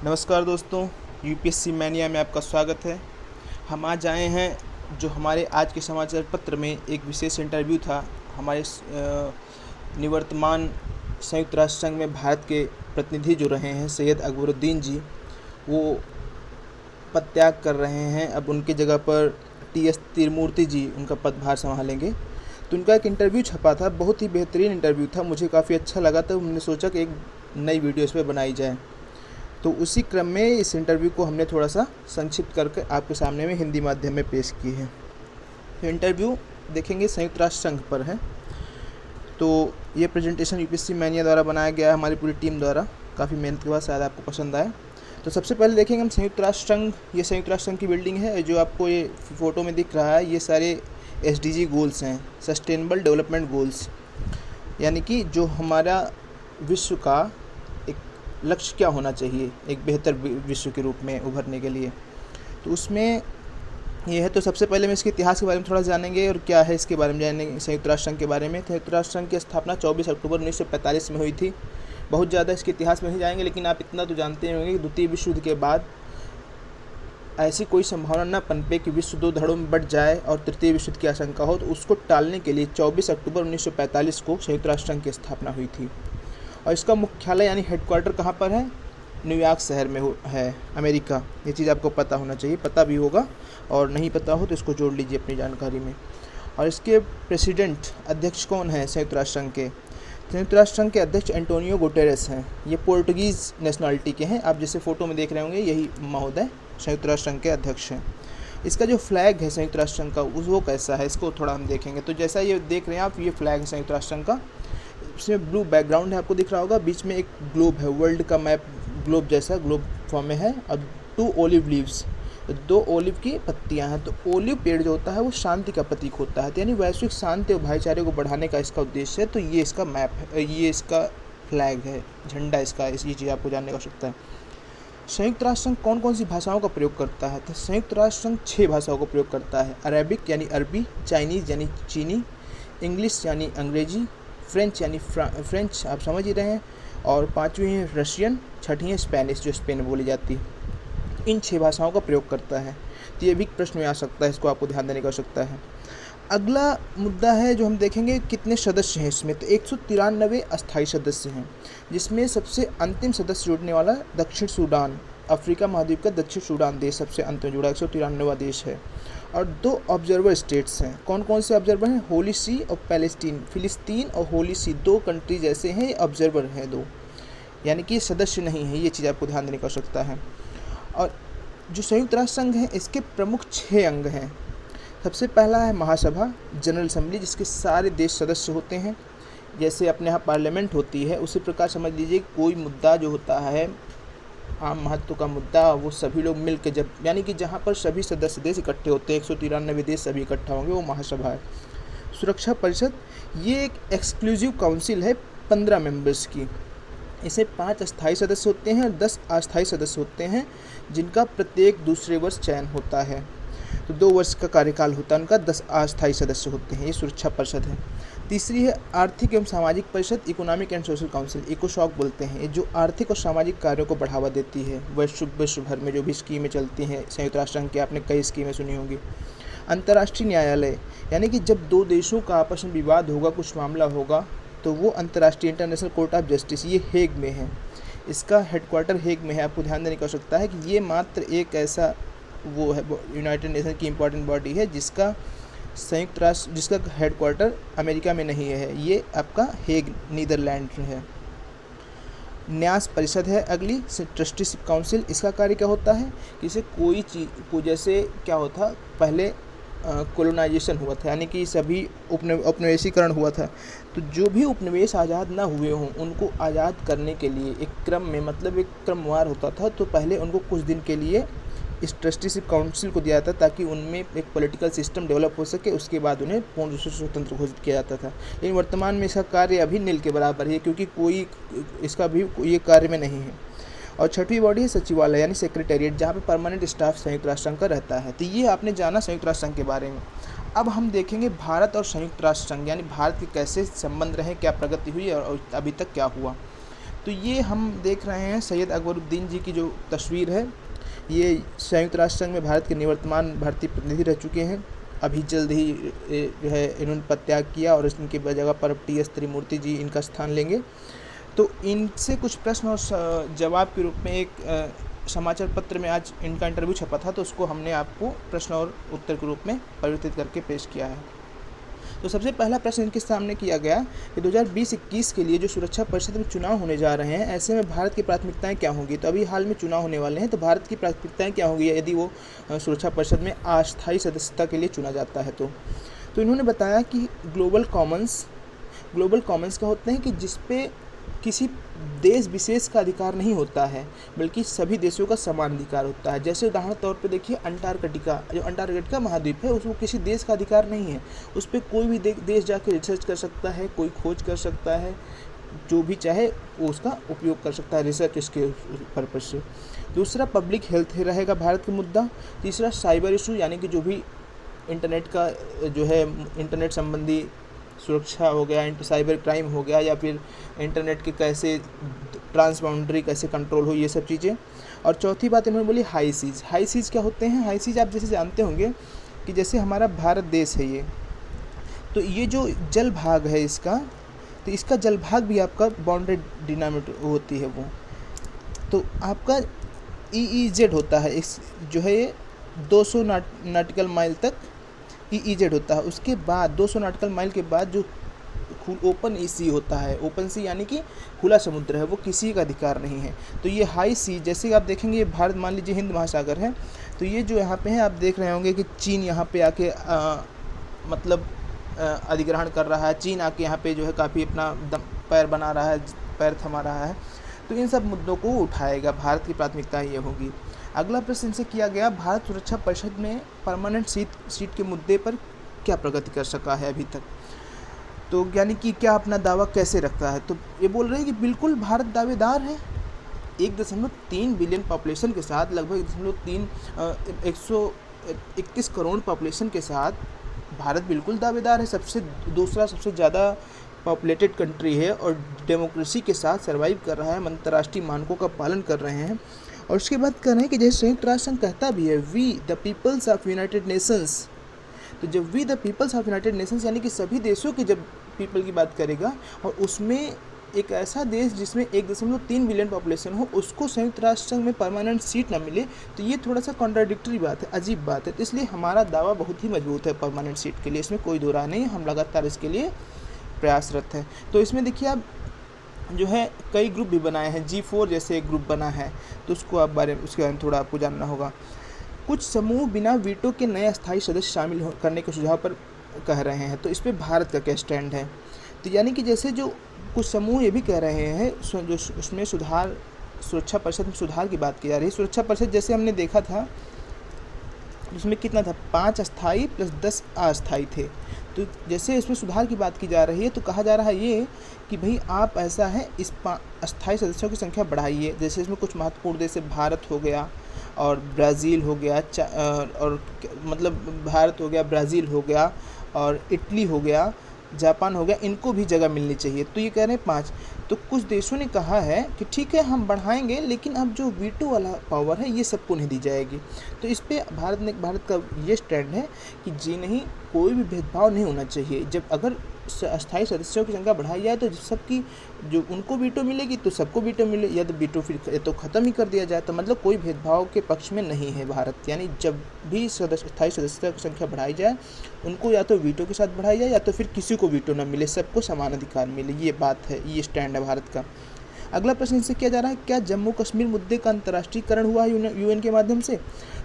नमस्कार दोस्तों, UPSC mania में आपका स्वागत है। हम आज आए हैं जो हमारे आज के समाचार पत्र में एक विशेष इंटरव्यू था। हमारे निवर्तमान संयुक्त राष्ट्र संघ में भारत के प्रतिनिधि जो रहे हैं सैयद अकबरुद्दीन जी, वो पद त्याग कर रहे हैं। अब उनकी जगह पर टी.एस. तिरुमूर्ति जी उनका पदभार संभालेंगे। तो उनका एक इंटरव्यू छपा था, बहुत ही बेहतरीन इंटरव्यू था, मुझे काफ़ी अच्छा लगा। तो हमने सोचा कि एक नई वीडियो इस पर बनाई जाए। तो उसी क्रम में इस इंटरव्यू को हमने थोड़ा सा संक्षिप्त करके आपके सामने में हिंदी माध्यम में पेश की है। तो इंटरव्यू देखेंगे संयुक्त राष्ट्र संघ पर है। तो ये प्रेजेंटेशन यूपीएससी मैनिया द्वारा बनाया गया है, हमारी पूरी टीम द्वारा। काफ़ी मेहनत के बाद शायद आपको पसंद आए। तो सबसे पहले देखेंगे हम संयुक्त राष्ट्र संघ। ये संयुक्त राष्ट्र संघ की बिल्डिंग है, जो आपको ये फ़ोटो में दिख रहा है। ये सारे SDG गोल्स हैं, सस्टेनेबल डेवलपमेंट गोल्स, यानी कि जो हमारा विश्व का लक्ष्य क्या होना चाहिए एक बेहतर विश्व के रूप में उभरने के लिए। तो उसमें ये है। तो सबसे पहले मैं इसके इतिहास के बारे में थोड़ा जानेंगे और क्या है इसके बारे में जानेंगे। संयुक्त राष्ट्र संघ के बारे में, संयुक्त राष्ट्र संघ की स्थापना 24 अक्टूबर 1945 में हुई थी। बहुत ज़्यादा इसके इतिहास में नहीं जाएंगे, लेकिन आप इतना तो जानते होंगे कि द्वितीय विश्व युद्ध के बाद ऐसी कोई संभावना न पनपे कि विश्व दो धड़ों में बंट जाए और तृतीय विश्व युद्ध की आशंका हो। तो उसको टालने के लिए 24 अक्टूबर 1945 को संयुक्त राष्ट्र संघ की स्थापना हुई थी। और इसका मुख्यालय यानी हेडक्वार्टर कहाँ पर है? न्यूयॉर्क शहर में है, अमेरिका। ये चीज़ आपको पता होना चाहिए, पता भी होगा, और नहीं पता हो तो इसको जोड़ लीजिए अपनी जानकारी में। और इसके प्रेसिडेंट अध्यक्ष कौन है संयुक्त राष्ट्र संघ के? संयुक्त राष्ट्र संघ के अध्यक्ष एंटोनियो गुटेरेस हैं। ये पोर्टुगीज़ नेशनलिटी के हैं। आप जैसे फ़ोटो में देख रहे होंगे, यही महोदय संयुक्त राष्ट्र संघ के अध्यक्ष हैं। इसका जो फ्लैग है संयुक्त राष्ट्र संघ का, वो कैसा है, इसको थोड़ा हम देखेंगे। तो जैसा ये देख रहे हैं आप, ये फ्लैग है संयुक्त राष्ट्र संघ का। इसमें ब्लू बैकग्राउंड है, आपको दिख रहा होगा। बीच में एक ग्लोब है, वर्ल्ड का मैप ग्लोब जैसा ग्लोब फॉर्म में है। और 2 ओलिव लीव्स, 2 ओलिव की पत्तियां हैं। तो ओलिव पेड़ जो होता है वो शांति का प्रतीक होता है, तो यानी वैश्विक शांति और भाईचारे को बढ़ाने का इसका उद्देश्य है। तो ये इसका मैप है, ये इसका फ्लैग है, झंडा इसका। ये चीज़ आपको जानने की आवश्यकता है। संयुक्त राष्ट्र संघ कौन कौन सी भाषाओं का प्रयोग करता है? तो संयुक्त राष्ट्र संघ 6 भाषाओं का प्रयोग करता है। अरेबिक यानी अरबी, चाइनीज़ यानी चीनी, इंग्लिश यानी अंग्रेजी, फ्रेंच यानी फ्रेंच आप समझ ही रहे हैं, और 5वीं है रशियन, 6ठी है स्पेनिश जो स्पेन में बोली जाती है। इन 6 भाषाओं का प्रयोग करता है। तो ये भी प्रश्न में आ सकता है, इसको आपको ध्यान देने की आवश्यकता है। अगला मुद्दा है जो हम देखेंगे, कितने सदस्य हैं इसमें? तो 193 अस्थायी सदस्य हैं, जिसमें सबसे अंतिम सदस्य जुड़ने वाला दक्षिण सूडान, अफ्रीका महाद्वीप का दक्षिण सूडान देश सबसे अंत में जुड़ा, 193वां देश है। और 2 ऑब्जर्वर स्टेट्स हैं। कौन कौन से ऑब्जर्वर हैं? होली सी और पैलेस्टीन, फिलिस्तीन और होली सी, 2 कंट्री जैसे हैं, ऑब्जर्वर हैं 2, यानी कि सदस्य नहीं है। ये चीज़ आपको ध्यान देने की आवश्यकता है। और जो संयुक्त राष्ट्र संघ है, इसके प्रमुख 6 अंग हैं। सबसे पहला है महासभा, जनरल असेंबली, जिसके सारे देश सदस्य होते हैं। जैसे अपने यहाँ पार्लियामेंट होती है, उसी प्रकार समझ लीजिए कोई मुद्दा जो होता है आम महत्व का मुद्दा, वो सभी लोग मिल के जब, यानी कि जहाँ पर सभी सदस्य देश इकट्ठे होते हैं, 193 देश सभी इकट्ठा होंगे, वो महासभा है। सुरक्षा परिषद, ये एक एक्सक्लूसिव काउंसिल है 15 मेंबर्स की। इसे 5 अस्थायी सदस्य होते हैं और 10 अस्थायी सदस्य होते हैं, जिनका प्रत्येक दूसरे वर्ष चयन होता है। तो 2 वर्ष का कार्यकाल होता है उनका। 10 अस्थायी सदस्य होते हैं। ये सुरक्षा परिषद है। तीसरी है आर्थिक एवं सामाजिक परिषद, इकोनॉमिक एंड सोशल काउंसिल, इकोसॉक बोलते हैं, ये जो आर्थिक और सामाजिक कार्यों को बढ़ावा देती है। विश्व भर में जो भी स्कीमें चलती हैं संयुक्त राष्ट्र संघ की, आपने कई स्कीमें सुनी होंगी। अंतर्राष्ट्रीय न्यायालय, यानी कि जब 2 देशों का आपस में विवाद होगा, कुछ मामला होगा, तो वो अंतर्राष्ट्रीय इंटरनेशनल कोर्ट ऑफ जस्टिस, ये हेग में है। इसका हेडक्वार्टर हेग में है। आपको ध्यान देने की आवश्यकता है कि ये मात्र एक ऐसा वो है, यूनाइटेड नेशन की इम्पॉर्टेंट बॉडी है जिसका संयुक्त राष्ट्र, जिसका हेडक्वार्टर अमेरिका में नहीं है। ये आपका हेग, नीदरलैंड है। न्यास परिषद है अगली, ट्रस्टीशिप काउंसिल। इसका कार्य क्या होता है कि इसे कोई चीज़ को, जैसे क्या होता पहले कोलोनाइजेशन हुआ था, यानी कि सभी उपनिवेशीकरण हुआ था, तो जो भी उपनिवेश आज़ाद ना हुए हों उनको आज़ाद करने के लिए एक क्रम में, मतलब एक क्रमवार होता था। तो पहले उनको कुछ दिन के लिए इस ट्रस्टीशिप काउंसिल को दिया जाता ताकि उनमें एक पॉलिटिकल सिस्टम डेवलप हो सके। उसके बाद उन्हें पूर्ण रूप से स्वतंत्र घोषित किया जाता था। लेकिन वर्तमान में इसका कार्य अभी नील के बराबर है, क्योंकि कोई इसका भी ये कार्य में नहीं है। और 6वीं बॉडी है सचिवालय, यानी सेक्रेटेरिएट, जहाँ पे परमानेंट स्टाफ संयुक्त राष्ट्र संघ का रहता है। तो ये आपने जाना संयुक्त राष्ट्र संघ के बारे में। अब हम देखेंगे भारत और संयुक्त राष्ट्र संघ, यानी भारत के कैसे संबंध रहे, क्या प्रगति हुई और अभी तक क्या हुआ। तो ये हम देख रहे हैं सैयद अकबरुद्दीन जी की जो तस्वीर है, ये संयुक्त राष्ट्र संघ में भारत के निवर्तमान भारतीय प्रतिनिधि रह चुके हैं। अभी जल्द ही जो है इन्होंने पद त्याग किया और इनकी जगह पर अब टी एस त्रिमूर्ति जी इनका स्थान लेंगे। तो इनसे कुछ प्रश्न और जवाब के रूप में एक समाचार पत्र में आज इनका इंटरव्यू छपा था, तो उसको हमने आपको प्रश्न और उत्तर के रूप में परिवर्तित करके पेश किया है। तो सबसे पहला प्रश्न इनके सामने किया गया कि 2020-21 के लिए जो सुरक्षा परिषद में चुनाव होने जा रहे हैं, ऐसे में भारत की प्राथमिकताएं क्या होंगी। तो अभी हाल में चुनाव होने वाले हैं, तो भारत की प्राथमिकताएं क्या होंगी यदि वो सुरक्षा परिषद में अस्थायी सदस्यता के लिए चुना जाता है। तो इन्होंने बताया कि ग्लोबल कॉमन्स का होते हैं कि जिसपे किसी देश विशेष का अधिकार नहीं होता है, बल्कि सभी देशों का समान अधिकार होता है। जैसे उदाहरण तौर पे देखिए अंटार्कटिका, जो अंटार्कटिका महाद्वीप है, उसको किसी देश का अधिकार नहीं है, उस पर कोई भी देश जाके रिसर्च कर सकता है, कोई खोज कर सकता है, जो भी चाहे वो उसका उपयोग कर सकता है रिसर्च इसके पर्पज से। दूसरा पब्लिक हेल्थ रहेगा भारत का मुद्दा। तीसरा साइबर इशू, यानी कि जो भी इंटरनेट का जो है इंटरनेट संबंधी सुरक्षा हो गया, साइबर क्राइम हो गया, या फिर इंटरनेट के कैसे ट्रांसबाउंड्री कैसे कंट्रोल हो, ये सब चीज़ें। और चौथी बात इन्होंने बोली हाई सीज क्या होते हैं। हाई सीज आप जैसे जानते होंगे कि जैसे हमारा भारत देश है ये, तो ये जो जल भाग है इसका, तो इसका जल भाग भी आपका बाउंड्री डिनामिनेटर होती है वो, तो आपका EEZ होता है, इस जो है ये 200 नॉटिकल माइल तक EEZ होता है। उसके बाद 200 नॉटिकल माइल के बाद जो ओपन सी होता है, ओपन सी यानी कि खुला समुद्र है, वो किसी का अधिकार नहीं है। तो ये हाई सी, जैसे आप देखेंगे भारत मान लीजिए हिंद महासागर है, तो ये जो यहाँ पे है आप देख रहे होंगे कि चीन यहाँ पे आके मतलब अधिग्रहण कर रहा है। चीन आके यहाँ पे जो है काफ़ी अपना पैर बना रहा है, पैर थमा रहा है। तो इन सब मुद्दों को उठाएगा, भारत की प्राथमिकता ये होगी। अगला प्रश्न इनसे किया गया, भारत सुरक्षा परिषद में परमानेंट सीट के मुद्दे पर क्या प्रगति कर सका है अभी तक, तो यानी कि क्या अपना दावा कैसे रखता है। तो ये बोल रहे हैं कि बिल्कुल भारत दावेदार है। 1.3 बिलियन पॉपुलेशन के साथ, लगभग 131 करोड़ पॉपुलेशन के साथ भारत बिल्कुल दावेदार है। दूसरा सबसे ज़्यादा पॉपुलेटेड कंट्री है और डेमोक्रेसी के साथ सर्वाइव कर रहा है, अंतर्राष्ट्रीय मानकों का पालन कर रहे हैं। और उसके बाद कह रहे हैं कि जैसे संयुक्त राष्ट्र संघ कहता भी है, we the peoples of United Nations, तो जब we the peoples of United Nations यानी कि सभी देशों के जब पीपल की बात करेगा, और उसमें एक ऐसा देश जिसमें 1.3 बिलियन पॉपुलेशन हो, उसको संयुक्त राष्ट्र संघ में परमानेंट सीट ना मिले, तो ये थोड़ा सा कॉन्ट्राडिक्टरी बात है, अजीब बात है। तो इसलिए हमारा दावा बहुत ही मजबूत है परमानेंट सीट के लिए, इसमें कोई दो राय नहीं, हम लगातार इसके लिए प्रयासरत हैं। तो इसमें देखिए आप जो है कई ग्रुप भी बनाए हैं, G4 जैसे एक ग्रुप बना है, तो उसके बारे में थोड़ा आपको जानना होगा। कुछ समूह बिना वीटो के नए अस्थायी सदस्य शामिल करने के सुझाव पर कह रहे हैं, तो इस पर भारत का क्या स्टैंड है। तो यानी कि जैसे जो कुछ समूह ये भी कह रहे हैं जो उसमें सुरक्षा परिषद में सुधार की बात की जा रही है। सुरक्षा परिषद जैसे हमने देखा था उसमें कितना था, 5 अस्थायी प्लस 10 अस्थायी थे। तो जैसे इसमें सुधार की बात की जा रही है, तो कहा जा रहा है ये कि भाई आप ऐसा है इस अस्थायी सदस्यों की संख्या बढ़ाइए। जैसे इसमें कुछ महत्वपूर्ण देश भारत हो गया और ब्राज़ील हो गया, और मतलब भारत हो गया, ब्राज़ील हो गया और इटली हो गया, जापान हो गया, इनको भी जगह मिलनी चाहिए। तो ये कह रहे हैं 5। तो कुछ देशों ने कहा है कि ठीक है हम बढ़ाएंगे, लेकिन अब जो वीटो वाला पावर है ये सबको नहीं दी जाएगी। तो इस पे भारत का ये स्टैंड है कि जी नहीं, कोई भी भेदभाव नहीं होना चाहिए। जब अगर अस्थायी सदस्यों की संख्या बढ़ाई जाए तो सबकी जो उनको वीटो मिलेगी तो सबको वीटो मिले, या तो वीटो फिर तो ख़त्म ही कर दिया जाए। तो मतलब कोई भेदभाव के पक्ष में नहीं है भारत, यानी जब भी अस्थायी सदस्यों की संख्या बढ़ाई जाए उनको या तो वीटो के साथ बढ़ाई जाए या तो फिर किसी को वीटो ना मिले, सबको समान अधिकार मिले। ये बात है, ये स्टैंड है भारत का। अगला प्रश्न इनसे किया जा रहा है, क्या जम्मू कश्मीर मुद्दे का अंतर्राष्ट्रीयकरण हुआ है यूएन के माध्यम से।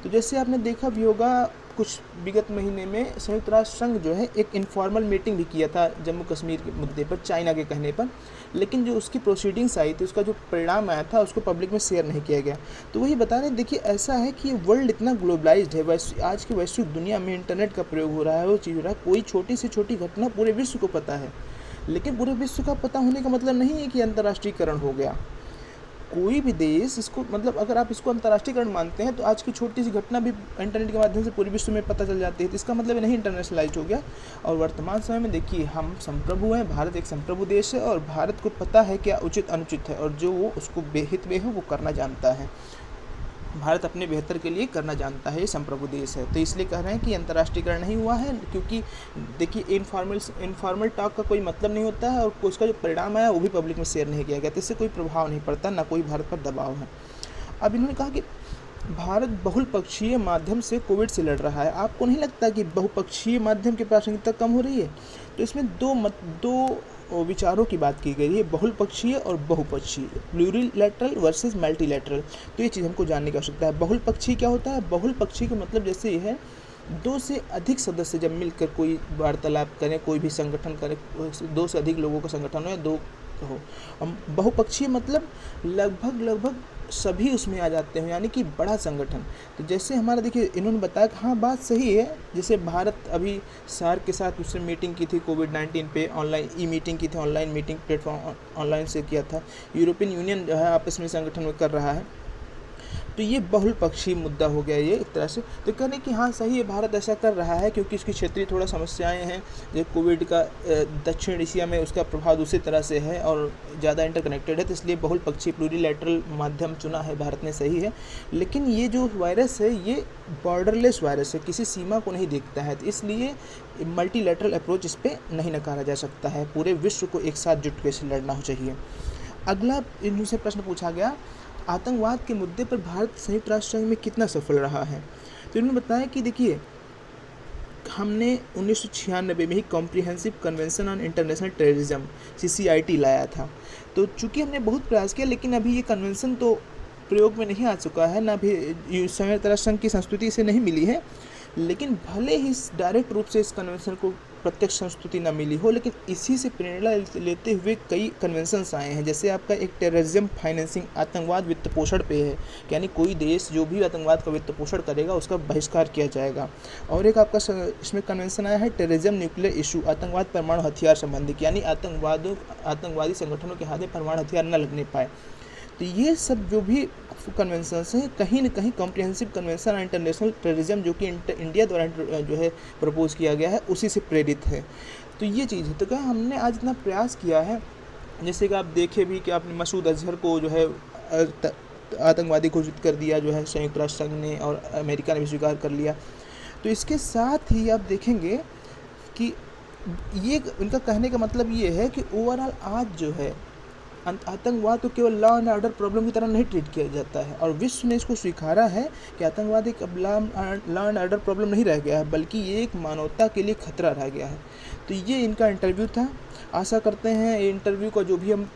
तो जैसे आपने देखा भी होगा कुछ विगत महीने में संयुक्त राष्ट्र संघ जो है एक इनफॉर्मल मीटिंग भी किया था जम्मू कश्मीर के मुद्दे पर, चाइना के कहने पर, लेकिन जो उसकी प्रोसीडिंग्स आई थी, उसका जो परिणाम आया था उसको पब्लिक में शेयर नहीं किया गया। तो वही बता रहे हैं, देखिए ऐसा है कि वर्ल्ड इतना ग्लोबलाइज्ड है, आज की वैश्विक दुनिया में इंटरनेट का प्रयोग हो रहा है, वो चीज़ हो रहा है, कोई छोटी से छोटी घटना पूरे विश्व को पता है, लेकिन पूरे विश्व का पता होने का मतलब नहीं है कि अंतर्राष्ट्रीयकरण हो गया। कोई भी देश इसको मतलब अगर आप इसको अंतर्राष्ट्रीयकरण मानते हैं तो आज की छोटी सी घटना भी इंटरनेट के माध्यम से पूरे विश्व में पता चल जाती है, तो इसका मतलब नहीं इंटरनेशनलाइज हो गया। और वर्तमान समय में देखिए हम संप्रभु हैं, भारत एक संप्रभु देश है और भारत को पता है क्या उचित अनुचित है, और जो वो उसको बेहित में हो वो करना जानता है। भारत अपने बेहतर के लिए करना जानता है, ये संप्रभु देश है, तो इसलिए कह रहे हैं कि अंतर्राष्ट्रीयकरण नहीं हुआ है, क्योंकि देखिए इनफॉर्मल टॉक का कोई मतलब नहीं होता है और उसका जो परिणाम आया वो भी पब्लिक में शेयर नहीं किया गया, तो इससे कोई प्रभाव नहीं पड़ता, ना कोई भारत पर दबाव है। अब इन्होंने कहा कि भारत बहुपक्षीय माध्यम से कोविड से लड़ रहा है। आपको नहीं लगता कि बहुपक्षीय माध्यम की प्रासंगिकता कम हो रही है? तो इसमें दो विचारों की बात की गई है, बहुपक्षीय और बहुपक्षीय, प्लूरिलैटरल वर्सेस मल्टीलैटरल। तो ये चीज़ हमको जानने की आवश्यकता है। बहुपक्षीय क्या होता है? बहुपक्षीय का मतलब जैसे ये है, 2 से अधिक सदस्य जब मिलकर कोई वार्तालाप करें, कोई भी संगठन करें, 2 से अधिक लोगों का संगठन हो या 2 हो। बहुपक्षीय मतलब लगभग सभी उसमें आ जाते हैं, यानी कि बड़ा संगठन। तो जैसे हमारा देखिए इन्होंने बताया कि हाँ बात सही है, जैसे भारत अभी सार्क के साथ उससे मीटिंग की थी कोविड-19 पे, ऑनलाइन मीटिंग की थी, ऑनलाइन मीटिंग प्लेटफॉर्म ऑनलाइन से किया था। यूरोपियन यूनियन जो है आपस में संगठन में कर रहा है, तो ये बहुपक्षीय मुद्दा हो गया ये एक तरह से। तो कहने कि हाँ सही है, भारत ऐसा कर रहा है क्योंकि इसकी क्षेत्रीय थोड़ा समस्याएं हैं, जो कोविड का दक्षिण एशिया में उसका प्रभाव दूसरी तरह से है और ज़्यादा इंटरकनेक्टेड है, तो इसलिए बहुपक्षीय प्लूरिलैटरल माध्यम चुना है भारत ने, सही है। लेकिन ये जो वायरस है ये बॉर्डरलेस वायरस है, किसी सीमा को नहीं देखता है, तो इसलिए मल्टीलैटरल अप्रोच इस पर नहीं नकारा जा सकता है। पूरे विश्व को एक साथ जुट के से लड़ना चाहिए। अगला इनसे प्रश्न पूछा गया, आतंकवाद के मुद्दे पर भारत संयुक्त राष्ट्र संघ में कितना सफल रहा है? तो इन्होंने बताया कि देखिए हमने 1996 में ही comprehensive convention on international terrorism CCIT लाया था। तो चूँकि हमने बहुत प्रयास किया, लेकिन अभी ये कन्वेंशन तो प्रयोग में नहीं आ चुका है, ना भी संयुक्त राष्ट्र संघ की संस्कृति से नहीं मिली है। लेकिन भले ही डायरेक्ट रूप से इस कन्वेंशन को प्रत्यक्ष संस्कृति न मिली हो, लेकिन इसी से प्रेरणा लेते हुए कई कन्वेंशंस आए हैं। जैसे आपका एक टेररिज्म फाइनेंसिंग, आतंकवाद वित्त पोषण पे है, यानी कोई देश जो भी आतंकवाद का वित्त पोषण करेगा उसका बहिष्कार किया जाएगा। और एक आपका इसमें कन्वेंशन आया है टेररिज्म न्यूक्लियर इशू, आतंकवाद परमाणु हथियार संबंधी, यानी आतंकवादी संगठनों के हाथ में परमाणु हथियार न लगने पाए। तो ये सब जो भी कन्वेंशंस हैं कहीं न कहीं comprehensive convention on international terrorism जो कि इंडिया द्वारा जो है प्रपोज किया गया है उसी से प्रेरित है। तो ये चीज़ है। तो क्या हमने आज इतना प्रयास किया है, जैसे कि आप देखे भी कि आपने मसूद अजहर को जो है आतंकवादी घोषित कर दिया जो है संयुक्त राष्ट्र संघ ने, और अमेरिका ने भी स्वीकार कर लिया। तो इसके साथ ही आप देखेंगे कि ये इनका कहने का मतलब ये है कि ओवरऑल आज जो है आतंकवाद तो केवल लॉ एंड ऑर्डर प्रॉब्लम की तरह नहीं ट्रीट किया जाता है, और विश्व ने इसको स्वीकारा है कि आतंकवाद एक अब लॉ एंड ऑर्डर प्रॉब्लम नहीं रह गया है, बल्कि ये एक मानवता के लिए खतरा रह गया है। तो ये इनका इंटरव्यू था। आशा करते हैं ये इंटरव्यू का जो भी हम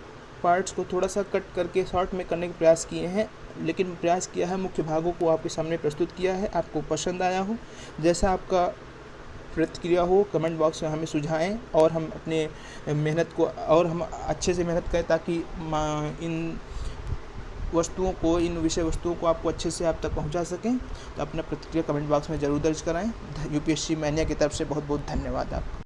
पार्ट्स को थोड़ा सा कट करके शॉर्ट में करने के प्रयास किए हैं, लेकिन प्रयास किया है मुख्य भागों को आपके सामने प्रस्तुत किया है, आपको पसंद आया हो। जैसा आपका प्रतिक्रिया हो कमेंट बॉक्स में हमें सुझाएं, और हम अपने मेहनत को और हम अच्छे से मेहनत करें ताकि इन वस्तुओं को, इन विषय वस्तुओं को आपको अच्छे से आप तक पहुंचा सकें। तो अपना प्रतिक्रिया कमेंट बॉक्स में ज़रूर दर्ज कराएं। UPSC मैनिया की तरफ से बहुत बहुत धन्यवाद आपका।